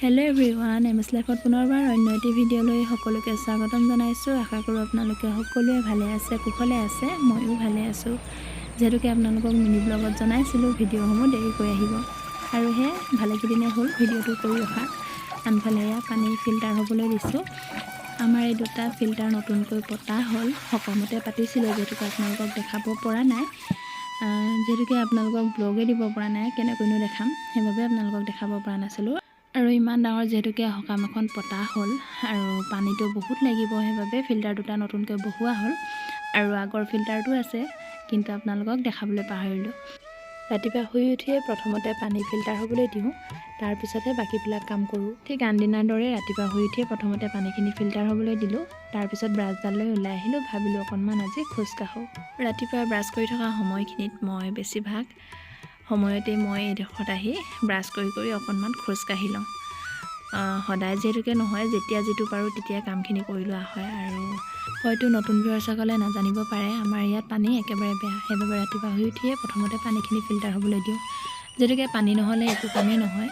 Hello everyone, MS Life পুনৰবাৰ অন্য এটি ভিডিঅ'লৈ সকলোকে স্বাগতম জনাইছোঁ। আশা কৰোঁ আপোনালোকে সকলোৱে ভালে আছে, কুশলে আছে। ময়ো ভালে আছোঁ। যেহেতুকে আপোনালোকক মিনি ব্লগত জনাইছিলোঁ ভিডিঅ'সমূহ দেৰিকৈ আহিব আৰু ভালেকেইদিনে হ'ল ভিডিঅ'টো কৰি ৰখা। আনফালে পানী ফিল্টাৰ হ'বলৈ দিছোঁ। আমাৰ এই দুটা ফিল্টাৰ নতুনকৈ পতা হ'ল, সকামতে পাতিছিলোঁ, যিহেতুকে আপোনালোকক দেখাব পৰা নাই। যিহেতুকে আপোনালোকক ব্লগে দিব পৰা নাই, কেনেকৈনো দেখাম, সেইবাবে আপোনালোকক দেখাব পৰা নাছিলোঁ। আৰু ইমান ডাঙৰ যেহেতুকে সকাম এখন পতা হ'ল আৰু পানীটো বহুত লাগিব, সেইবাবে ফিল্টাৰ দুটা নতুনকৈ বহোৱা হ'ল আৰু আগৰ ফিল্টাৰটো আছে, কিন্তু আপোনালোকক দেখাবলৈ পাহৰিলোঁ। ৰাতিপুৱা শুই উঠিয়ে প্ৰথমতে পানী ফিল্টাৰ হ'বলৈ দিওঁ, তাৰপিছতহে বাকীবিলাক কাম কৰোঁ। ঠিক আনদিনাৰ দৰে ৰাতিপুৱা শুই উঠিয়ে প্ৰথমতে পানীখিনি ফিল্টাৰ হ'বলৈ দিলোঁ, তাৰপিছত ব্ৰাছডাল লৈ ওলাই আহিলোঁ। ভাবিলোঁ অকণমান আজি খোজ কাঢ়োঁ। ৰাতিপুৱা ব্ৰাছ কৰি থকা সময়খিনিত মই বেছিভাগ সময়তে মই এইডোখৰত আহি ব্ৰাছ কৰি অকণমান খোজ কাঢ়ি লওঁ। সদায় যিহেতুকে নহয়, যেতিয়া যিটো পাৰোঁ তেতিয়াই কামখিনি কৰি লোৱা হয়। আৰু হয়তো নতুন ভিউৱাৰ্ছসকলে নাজানিব পাৰে, আমাৰ ইয়াত পানী একেবাৰে বেয়া, সেইবাবে ৰাতিপুৱা শুই উঠিয়ে প্ৰথমতে পানীখিনি ফিল্টাৰ হ'বলৈ দিওঁ। যিহেতুকে পানী নহ'লে একো কামেই নহয়।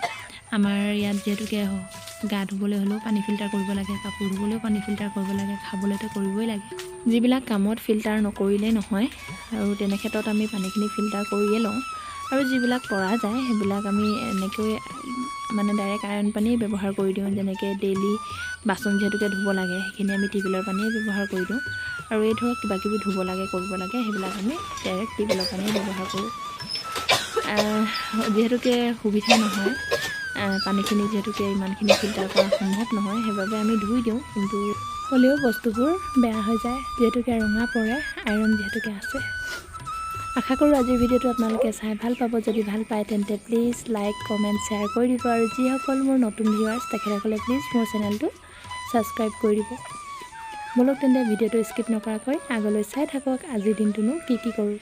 আমাৰ ইয়াত যিহেতুকে গা ধুবলৈ হ'লেও পানী ফিল্টাৰ কৰিব লাগে, কাপোৰ ধুবলৈও পানী ফিল্টাৰ কৰিব লাগে, খাবলৈতো কৰিবই লাগে। যিবিলাক কামত ফিল্টাৰ নকৰিলেই নহয়, আৰু তেনেক্ষেত্ৰত আমি পানীখিনি ফিল্টাৰ কৰিয়ে লওঁ। আৰু যিবিলাক পৰা যায় সেইবিলাক আমি এনেকৈ ডাইৰেক্ট আইৰণ পানীয়ে ব্যৱহাৰ কৰি দিওঁ। যেনেকৈ ডেইলি বাচন যিহেতুকে ধুব লাগে, সেইখিনি আমি টিউবেলৰ পানীয়ে ব্যৱহাৰ কৰি দিওঁ। আৰু এই ধৰক কিবাকিবি ধুব লাগে, কৰিব লাগে, সেইবিলাক আমি ডাইৰেক্ট টিউবেলৰ পানীয়ে ব্যৱহাৰ কৰোঁ। যিহেতুকে সুবিধা নহয়, পানীখিনি যিহেতুকে ইমানখিনি ফিল্টাৰ কৰা সম্ভৱ নহয়, সেইবাবে আমি ধুই দিওঁ। কিন্তু হ'লেও বস্তুবোৰ বেয়া হৈ যায়, যিহেতুকে ৰঙা পৰে, আইৰণ যিহেতুকে আছে। আশা কৰোঁ আজিৰ ভিডিঅ'টো আপোনালোকে চাই ভাল পাব। যদি ভাল পায় তেন্তে প্লিজ লাইক, কমেণ্ট, শ্বেয়াৰ কৰি দিব। আৰু যিসকল মোৰ নতুন ভিউৱাৰ্ছ তেখেতসকলে প্লিজ মোৰ চেনেলটো ছাবস্ক্ৰাইব কৰি দিব। বলক তেন্তে ভিডিঅ'টো স্কিপ নকৰাকৈ আগলৈ চাই থাকক, আজিৰ দিনটোনো কি কৰোঁ।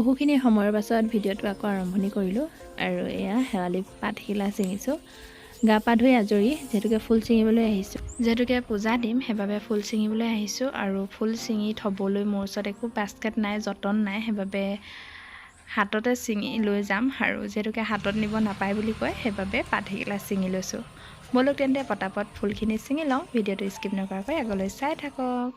বহুখিনি সময়ৰ পাছত ভিডিঅ'টো আকৌ আৰম্ভণি কৰিলোঁ। আৰু এয়া শেৱালি পাতখিলা ছিঙিছোঁ। গা পা ধুই আজৰি, যিহেতুকে ফুল ছিঙিবলৈ আহিছোঁ। যিহেতুকে পূজা দিম, সেইবাবে ফুল ছিঙিবলৈ আহিছোঁ। আৰু ফুল ছিঙি থ'বলৈ মোৰ ওচৰত একো বাস্কেট নাই, যতন নাই, সেইবাবে হাততে ছিঙি লৈ যাম। আৰু যিহেতুকে হাতত নিব নাপায় বুলি কয়, সেইবাবে পাতখিলা ছিঙি লৈছোঁ। বলক তেন্তে পটাপট ফুলখিনি ছিঙি লওঁ। ভিডিঅ'টো স্কিপ নকৰাকৈ আগলৈ চাই থাকক।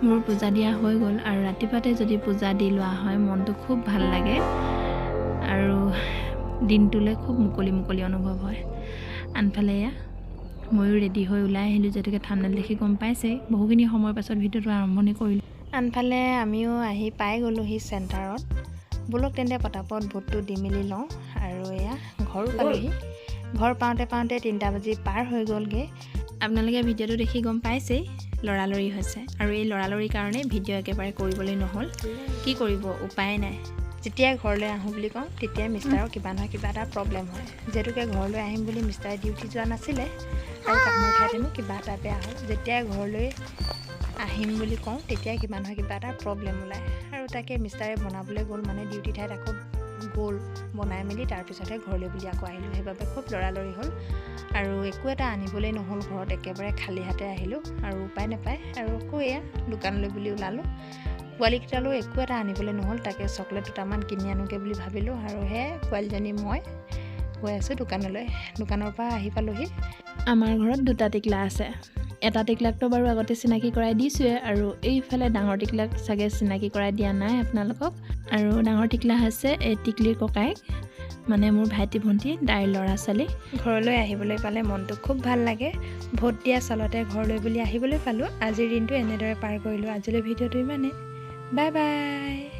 মোৰ পূজা দিয়া হৈ গ'ল আৰু ৰাতিপুৱাতে যদি পূজা দি লোৱা হয় মনটো খুব ভাল লাগে আৰু দিনটোলৈ খুব মুকলি মুকলি অনুভৱ হয়। আনফালে এয়া ময়ো ৰেডি হৈ ওলাই আহিলোঁ, যিহেতুকে ঠাণ্ডা দেখি গম পাইছেই বহুখিনি সময়ৰ পাছত ভিডিঅ'টো আৰম্ভণি কৰিলোঁ। আনফালে আমিও আহি পাই গ'লোহি চেণ্টাৰত। ব'লক তেন্তে পটাপট ভোটটো দি মেলি লওঁ আৰু এয়া ঘৰো পালোহি। ঘৰ পাওঁতে 3টা বাজি পাৰ হৈ গ'লগৈ। আপোনালোকে ভিডিঅ'টো দেখি গম পাইছেই লৰালৰি হৈছে আৰু এই লৰালৰিৰ কাৰণে ভিডিঅ' একেবাৰে কৰিবলৈ নহ'ল। কি কৰিব, উপায় নাই। যেতিয়াই ঘৰলৈ আহোঁ বুলি কওঁ তেতিয়াই মিষ্টাৰৰ কিবা নহয় কিবা এটা প্ৰব্লেম হয়। যিহেতুকে ঘৰলৈ আহিম বুলি মিষ্টাৰে ডিউটি যোৱা নাছিলে আৰু কামৰ ঠাইতেনো কিবা এটা বেয়া হ'ল। যেতিয়াই ঘৰলৈ আহিম বুলি কওঁ তেতিয়াই কিবা নহয় কিবা এটা প্ৰব্লেম ওলায় আৰু তাকে মিষ্টাৰে বনাবলৈ গ'ল, মানে ডিউটি ঠাইত আকৌ গ'ল বনাই মেলি তাৰপিছতহে ঘৰলৈ বুলি আকৌ আহিলোঁ। সেইবাবে খুব লৰালৰি হ'ল আৰু একো এটা আনিবলৈ নহ'ল ঘৰত, একেবাৰে খালী হাতে আহিলোঁ আৰু উপায় নাপায় আৰু আকৌ এয়া দোকানলৈ বুলি ওলালোঁ। পোৱালীকেইটালৈও একো এটা আনিবলৈ নহ'ল, তাকে চকলেট দুটামান কিনি আনোগৈ বুলি ভাবিলোঁ আৰু সেয়াই পোৱালীজনী মই গৈ আছোঁ দোকানলৈ। দোকানৰ পৰা আহি পালোহি। আমাৰ ঘৰত 2টা টিকলা আছে। এটা টিকলাকটো বাৰু আগতে চিনাকি কৰাই দিছোঁৱে আৰু এইফালে ডাঙৰ টিকলাক চাগে চিনাকি কৰাই দিয়া নাই আপোনালোকক। আৰু ডাঙৰ টিকলা হৈছে এই টিকলিৰ ককায়েক, মানে মোৰ ভাইটি ভণ্টি তাইৰ ল'ৰা ছোৱালী। ঘৰলৈ আহিবলৈ পালে মনটো খুব ভাল লাগে। ভোট দিয়া চলতে ঘৰলৈ বুলি আহিবলৈ পালোঁ। আজিৰ দিনটো এনেদৰে পাৰ কৰিলোঁ। আজিলৈ ভিডিঅ'টো ইমানেই। Bye bye.